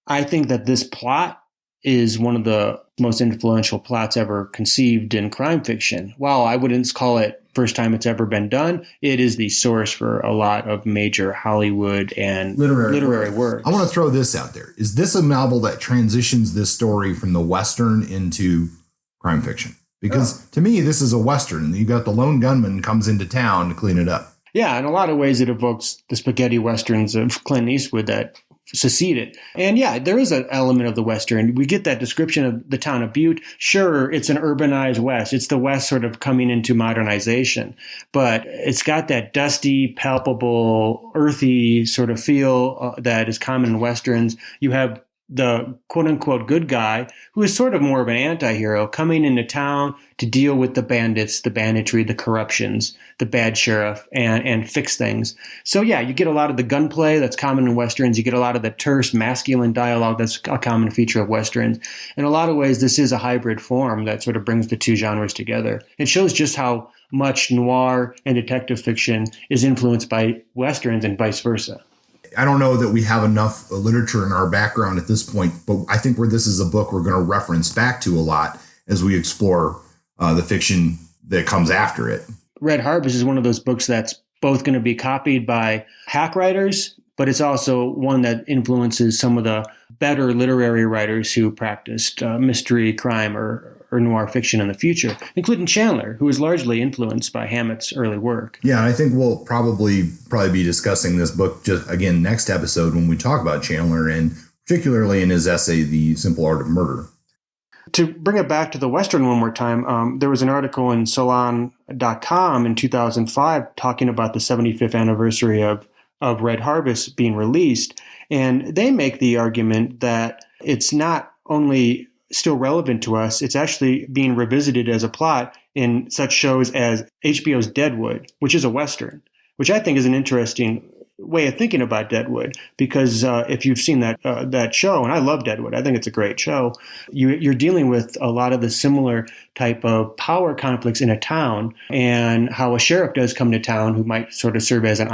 [SPEAKER 2] I think that this plot is one of the most influential plots ever conceived in crime fiction. While I wouldn't call it first time it's ever been done, it is the source for a lot of major Hollywood and literary work.
[SPEAKER 3] I want to throw this out there. Is this a novel that transitions this story from the Western into crime fiction? Because to me, this is a Western. You got the lone gunman comes into town to clean it up.
[SPEAKER 2] Yeah, in a lot of ways, it evokes the spaghetti Westerns of Clint Eastwood that seceded. And yeah, there is an element of the Western. We get that description of the town of Butte. Sure, it's an urbanized West. It's the West sort of coming into modernization. But it's got that dusty, palpable, earthy sort of feel that is common in Westerns. You have the quote-unquote good guy, who is sort of more of an anti-hero, coming into town to deal with the bandits, the banditry, the corruptions, the bad sheriff, and fix things. So yeah, you get a lot of the gunplay that's common in Westerns. You get a lot of the terse, masculine dialogue that's a common feature of Westerns. In a lot of ways, this is a hybrid form that sort of brings the two genres together. It shows just how much noir and detective fiction is influenced by Westerns and vice versa.
[SPEAKER 3] I don't know that we have enough literature in our background at this point, but I think this is a book we're going to reference back to a lot as we explore the fiction that comes after it.
[SPEAKER 2] Red Harvest is one of those books that's both going to be copied by hack writers, but it's also one that influences some of the better literary writers who practiced mystery, crime, or noir fiction in the future, including Chandler, who is largely influenced by Hammett's early work.
[SPEAKER 3] Yeah, I think we'll probably be discussing this book just again next episode when we talk about Chandler, and particularly in his essay, The Simple Art of Murder.
[SPEAKER 2] To bring it back to the Western one more time, there was an article in Salon.com in 2005 talking about the 75th anniversary of Red Harvest being released. And they make the argument that it's not only still relevant to us, it's actually being revisited as a plot in such shows as HBO's Deadwood, which is a Western, which I think is an interesting way of thinking about Deadwood, because if you've seen that show, and I love Deadwood, I think it's a great show, you're dealing with a lot of the similar type of power conflicts in a town, and how a sheriff does come to town who might sort of serve as an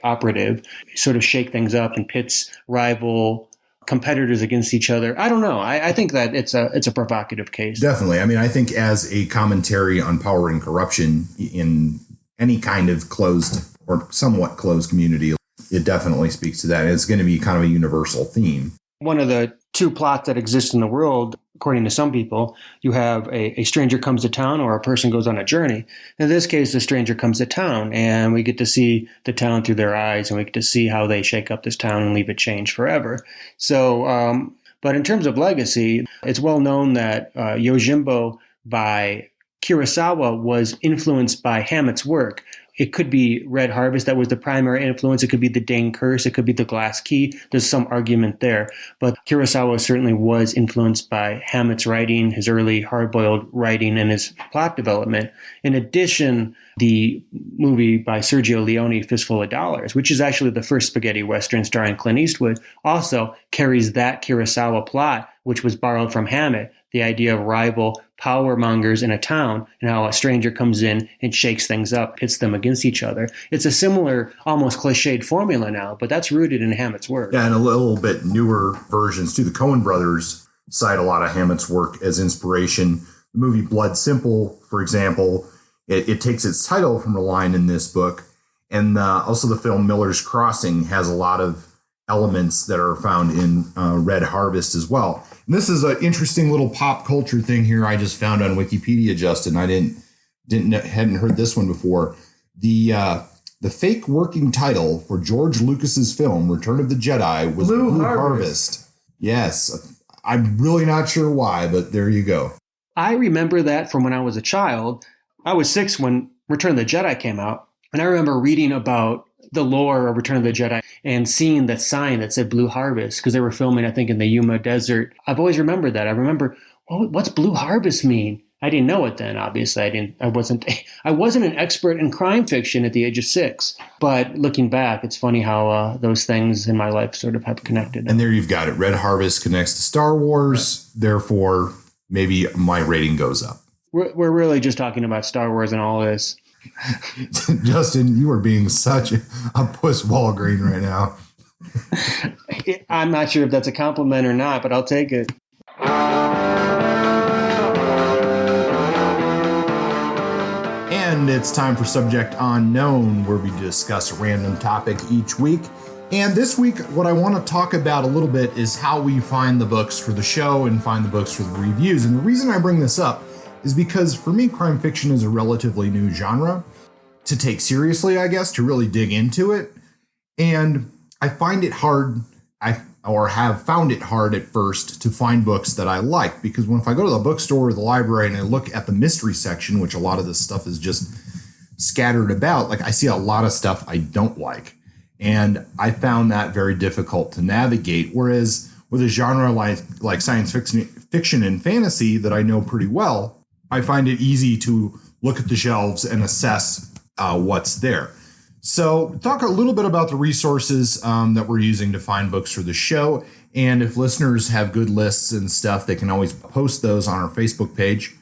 [SPEAKER 2] operative, sort of shake things up and pits rival competitors against each other. I don't know. I think that it's a provocative case.
[SPEAKER 3] Definitely. I mean, I think as a commentary on power and corruption in any kind of closed or somewhat closed community, it definitely speaks to that. It's going to be kind of a universal theme.
[SPEAKER 2] One of the two plots that exist in the world, according to some people, you have a stranger comes to town or a person goes on a journey. In this case, the stranger comes to town, and we get to see the town through their eyes, and we get to see how they shake up this town and leave it changed forever. So, but in terms of legacy, it's well known that Yojimbo by Kurosawa was influenced by Hammett's work. It could be Red Harvest that was the primary influence. It could be The Dane Curse. It could be The Glass Key. There's some argument there. But Kurosawa certainly was influenced by Hammett's writing, his early hard-boiled writing, and his plot development. In addition, the movie by Sergio Leone, Fistful of Dollars, which is actually the first spaghetti western starring Clint Eastwood, also carries that Kurosawa plot, which was borrowed from Hammett, the idea of rival power mongers in a town and how a stranger comes in and shakes things up, pits them against each other. It's a similar, almost cliched formula now, but that's rooted in Hammett's work.
[SPEAKER 3] Yeah, and a little bit newer versions too. The Coen brothers cite a lot of Hammett's work as inspiration. The movie Blood Simple, for example, it takes its title from a line in this book. And also the film Miller's Crossing has a lot of elements that are found in Red Harvest as well. And this is an interesting little pop culture thing here I just found on Wikipedia, Justin. I hadn't heard this one before. The fake working title for George Lucas's film Return of the Jedi was Blue Harvest. Yes, I'm really not sure why, but there you go.
[SPEAKER 2] I remember that from when I was a child. I was 6 when Return of the Jedi came out, and I remember reading about the lore of Return of the Jedi and seeing that sign that said Blue Harvest, because they were filming, I think, in the Yuma Desert. I've always remembered that. I remember, what's Blue Harvest mean? I didn't know it then, obviously. I wasn't an expert in crime fiction at the age of 6. But looking back, it's funny how those things in my life sort of have connected.
[SPEAKER 3] And there you've got it. Red Harvest connects to Star Wars. Right. Therefore, maybe my rating goes up.
[SPEAKER 2] We're really just talking about Star Wars and all this.
[SPEAKER 3] Justin, you are being such a puss Walgreen right now.
[SPEAKER 2] I'm not sure if that's a compliment or not, but I'll take it.
[SPEAKER 3] And it's time for Subject Unknown, where we discuss a random topic each week. And this week, what I want to talk about a little bit is how we find the books for the show and find the books for the reviews. And the reason I bring this up is because for me, crime fiction is a relatively new genre to take seriously, I guess, to really dig into it. And I find it hard, have found it hard at first to find books that I like, because if I go to the bookstore or the library and I look at the mystery section, which a lot of this stuff is just scattered about, like I see a lot of stuff I don't like. And I found that very difficult to navigate. Whereas with a genre like science fiction and fantasy that I know pretty well, I find it easy to look at the shelves and assess what's there. So talk a little bit about the resources that we're using to find books for the show. And if listeners have good lists and stuff, they can always post those on our Facebook page.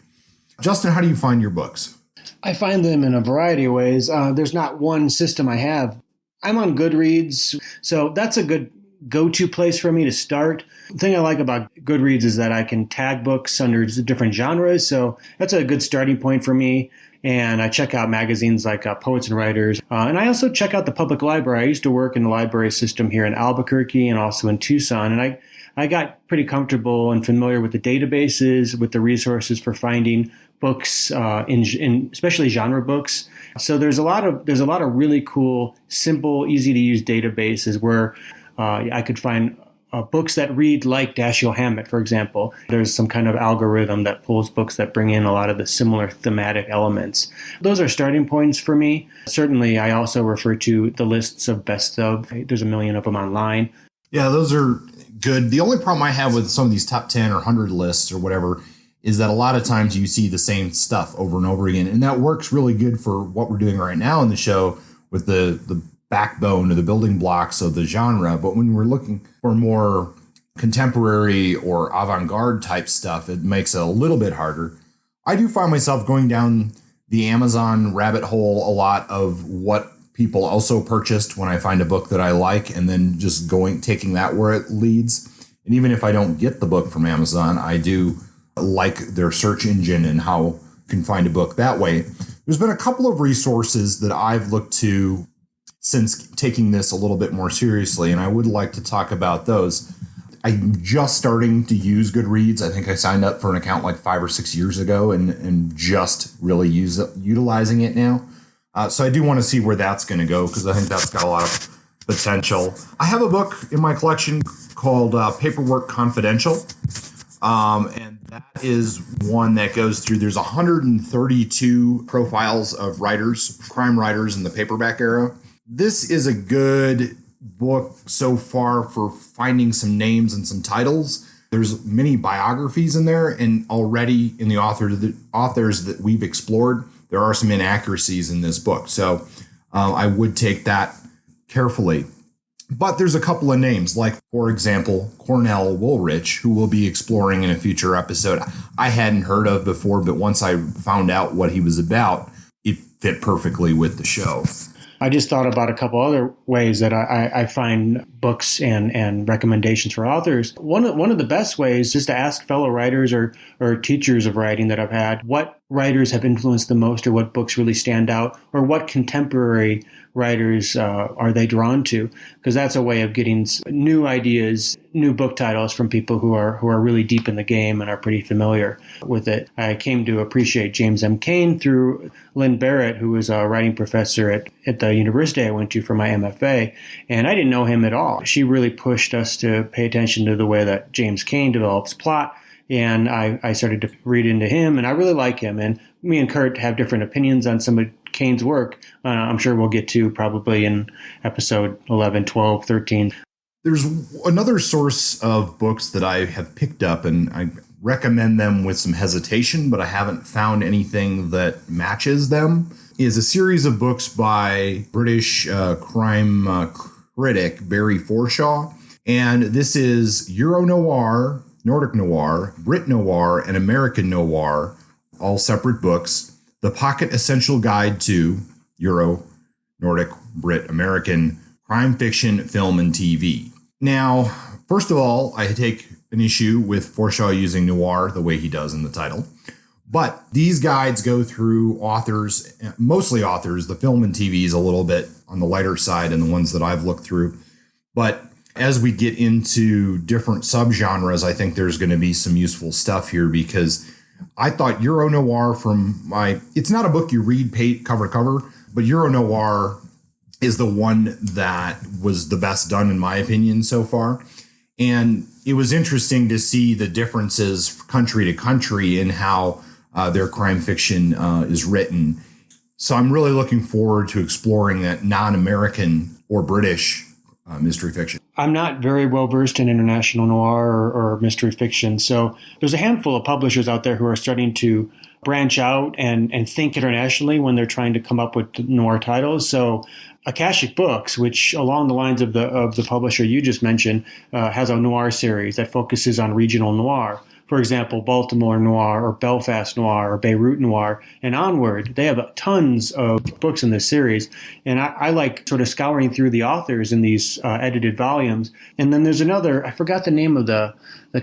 [SPEAKER 3] Justin, how do you find your books?
[SPEAKER 2] I find them in a variety of ways. There's not one system I have. I'm on Goodreads, so that's a good go-to place for me to start. The thing I like about Goodreads is that I can tag books under different genres, so that's a good starting point for me. And I check out magazines like Poets and Writers. And I also check out the public library. I used to work in the library system here in Albuquerque and also in Tucson. And I got pretty comfortable and familiar with the databases, with the resources for finding books, in especially genre books. So there's a lot of really cool, simple, easy to use databases where I could find books that read like Dashiell Hammett, for example. There's some kind of algorithm that pulls books that bring in a lot of the similar thematic elements. Those are starting points for me. Certainly, I also refer to the lists of best of. There's a million of them online.
[SPEAKER 3] Yeah, those are good. The only problem I have with some of these top 10 or 100 lists or whatever is that a lot of times you see the same stuff over and over again. And that works really good for what we're doing right now in the show with the backbone or the building blocks of the genre. But when we're looking for more contemporary or avant-garde type stuff, it makes it a little bit harder. I do find myself going down the Amazon rabbit hole a lot of what people also purchased when I find a book that I like, and then just taking that where it leads. And even if I don't get the book from Amazon, I do like their search engine and how you can find a book that way. There's been a couple of resources that I've looked to since taking this a little bit more seriously, and I would like to talk about those. I'm just starting to use Goodreads. I think I signed up for an account like 5 or 6 years ago and just really utilizing it now. So I do want to see where that's going to go, because I think that's got a lot of potential. I have a book in my collection called Paperwork Confidential. And that is one that goes through, there's 132 profiles of writers, crime writers in the paperback era. This is a good book so far for finding some names and some titles. There's many biographies in there, and already in the authors that we've explored, there are some inaccuracies in this book. So I would take that carefully. But there's a couple of names, like, for example, Cornell Woolrich, who we'll be exploring in a future episode. I hadn't heard of before, but once I found out what he was about, it fit perfectly with the show.
[SPEAKER 2] I just thought about a couple other ways that I find books and recommendations for authors. One of the best ways is to ask fellow writers or teachers of writing that I've had what writers have influenced the most, or what books really stand out, or what contemporary writers are they drawn to, because that's a way of getting new ideas, new book titles from people who are really deep in the game and are pretty familiar with it. I came to appreciate James M. Cain through Lynn Barrett, who was a writing professor at the university I went to for my MFA, and I didn't know him at all. She really pushed us to pay attention to the way that James Cain develops plot, and I started to read into him, and I really like him. And me and Kurt have different opinions on some of Cain's work. I'm sure we'll get to probably in episode 11, 12, 13.
[SPEAKER 3] There's another source of books that I have picked up, and I recommend them with some hesitation, but I haven't found anything that matches them, is a series of books by British crime critic Barry Forshaw. And this is Euro Noir, Nordic Noir, Brit Noir, and American Noir, all separate books. The Pocket Essential Guide to Euro, Nordic, Brit, American crime fiction, film, and TV. Now, first of all, I take an issue with Forshaw using noir the way he does in the title. But these guides go through authors, mostly authors. The film and TV is a little bit on the lighter side in the ones that I've looked through. But as we get into different subgenres, I think there's going to be some useful stuff here, because I thought Euro Noir it's not a book you read cover to cover, but Euro Noir is the one that was the best done, in my opinion, so far. And it was interesting to see the differences country to country in how their crime fiction is written. So I'm really looking forward to exploring that non-American or British mystery fiction.
[SPEAKER 2] I'm not very well versed in international noir or mystery fiction, so there's a handful of publishers out there who are starting to branch out and think internationally when they're trying to come up with noir titles. So Akashic Books, which along the lines of the publisher you just mentioned, has a noir series that focuses on regional noir. For example, Baltimore Noir or Belfast Noir or Beirut Noir and onward. They have tons of books in this series. And I like sort of scouring through the authors in these edited volumes. And then there's another, I forgot the name of the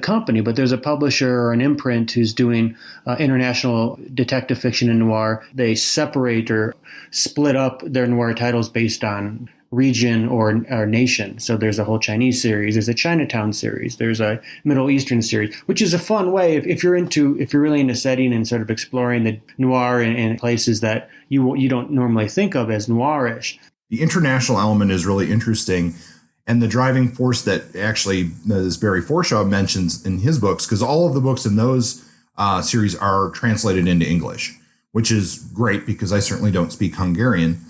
[SPEAKER 2] company, but there's a publisher or an imprint who's doing international detective fiction and noir. They separate or split up their noir titles based on region or nation. So there's a whole Chinese series, there's a Chinatown series, there's a Middle Eastern series, which is a fun way if you're really into setting and sort of exploring the noir in places that you don't normally think of as noirish.
[SPEAKER 3] The international element is really interesting, and the driving force that actually this Barry Forshaw mentions in his books, because all of the books in those series are translated into English, which is great because I certainly don't speak Hungarian.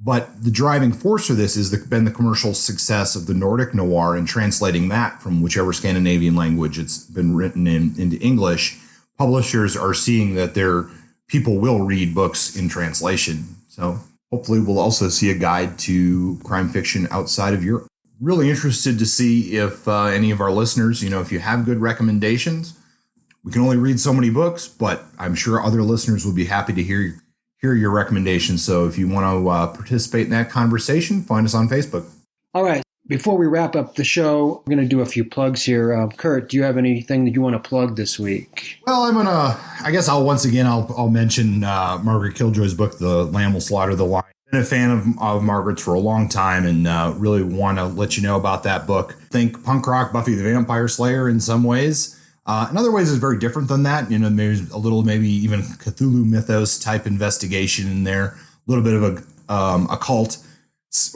[SPEAKER 3] But the driving force for this has been the commercial success of the Nordic noir and translating that from whichever Scandinavian language it's been written into English. Publishers are seeing that their people will read books in translation. So Hopefully we'll also see a guide to crime fiction outside of Europe. Really interested to see if any of our listeners, if you have good recommendations. We can only read so many books, but I'm sure other listeners will be happy to hear your recommendations. So if you want to participate in that conversation, find us on Facebook.
[SPEAKER 2] All right. Before we wrap up the show, we're going to do a few plugs here. Kurt, do you have anything that you want to plug this week?
[SPEAKER 3] Well, I'll mention Margaret Killjoy's book, The Lamb Will Slaughter the Lion. Been a fan of Margaret's for a long time and really want to let you know about that book. Think punk rock Buffy the Vampire Slayer in some ways. In other ways, it's very different than that. There's a little maybe even Cthulhu mythos type investigation in there. A little bit of a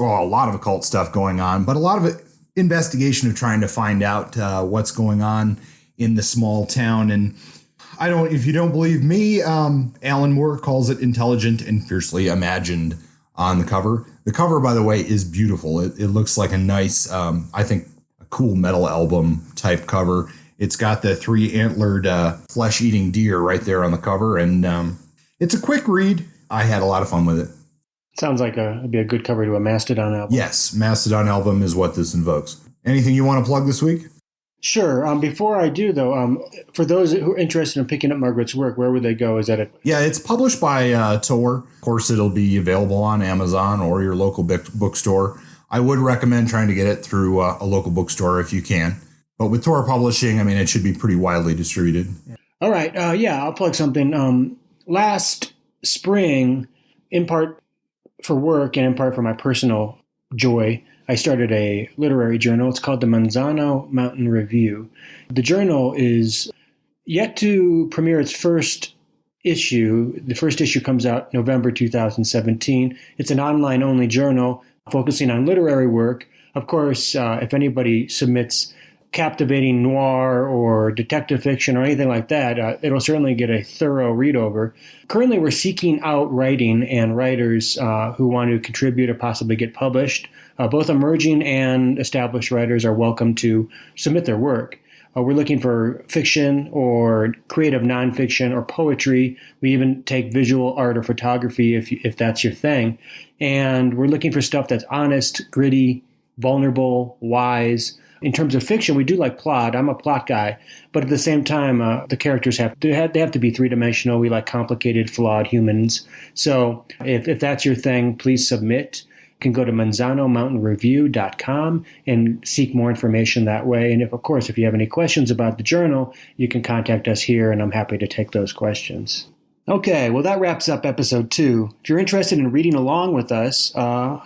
[SPEAKER 3] lot of occult stuff going on, but a lot of investigation of trying to find out what's going on in the small town. And if you don't believe me, Alan Moore calls it intelligent and fiercely imagined on the cover. The cover, by the way, is beautiful. It looks like a nice, I think, a cool metal album type cover. It's got the 3-antlered flesh-eating deer right there on the cover, and it's a quick read. I had a lot of fun with it.
[SPEAKER 2] Sounds like it'd be a good cover to a Mastodon album.
[SPEAKER 3] Yes, Mastodon album is what this invokes. Anything you want to plug this week?
[SPEAKER 2] Sure. Before I do, though, for those who are interested in picking up Margaret's work, where would they go? Is that it?
[SPEAKER 3] Yeah, it's published by Tor. Of course, it'll be available on Amazon or your local bookstore. I would recommend trying to get it through a local bookstore if you can. But with Tor Publishing, it should be pretty widely distributed.
[SPEAKER 2] All right. I'll plug something. Last spring, in part for work and in part for my personal joy, I started a literary journal. It's called the Manzano Mountain Review. The journal is yet to premiere its first issue. The first issue comes out November 2017. It's an online-only journal focusing on literary work. Of course, if anybody submits captivating noir or detective fiction or anything like that, it'll certainly get a thorough read over. Currently, we're seeking out writing and writers who want to contribute or possibly get published. Both emerging and established writers are welcome to submit their work. We're looking for fiction or creative nonfiction or poetry. We even take visual art or photography if that's your thing. And we're looking for stuff that's honest, gritty, vulnerable, wise. In terms of fiction, we do like plot. I'm a plot guy. But at the same time, the characters have to be three-dimensional. We like complicated, flawed humans. So if that's your thing, please submit. You can go to manzanomountainreview.com and seek more information that way. And if you have any questions about the journal, you can contact us here, and I'm happy to take those questions. Okay, well, that wraps up episode 2. If you're interested in reading along with us,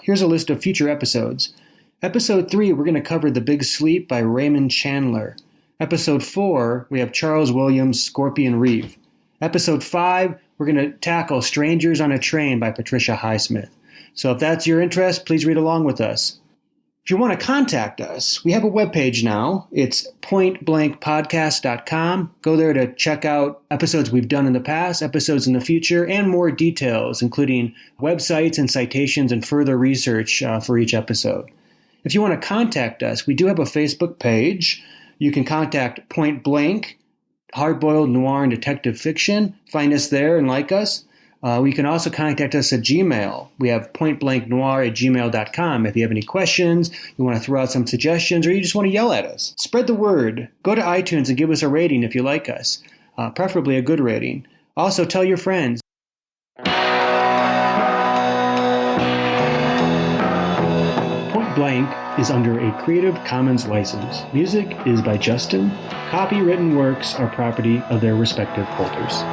[SPEAKER 2] here's a list of future episodes. Episode 3, we're going to cover The Big Sleep by Raymond Chandler. Episode 4, we have Charles Williams' Scorpion Reef. Episode 5, we're going to tackle Strangers on a Train by Patricia Highsmith. So if that's your interest, please read along with us. If you want to contact us, we have a webpage now. It's pointblankpodcast.com. Go there to check out episodes we've done in the past, episodes in the future, and more details, including websites and citations and further research for each episode. If you want to contact us, we do have a Facebook page. You can contact Point Blank, Hardboiled Noir and Detective Fiction. Find us there and like us. You can also contact us at Gmail. We have pointblanknoir@gmail.com. If you have any questions, you want to throw out some suggestions, or you just want to yell at us, spread the word. Go to iTunes and give us a rating if you like us, preferably a good rating. Also, tell your friends. Blank is under a Creative Commons license. Music is by Justin. Copywritten works are property of their respective holders.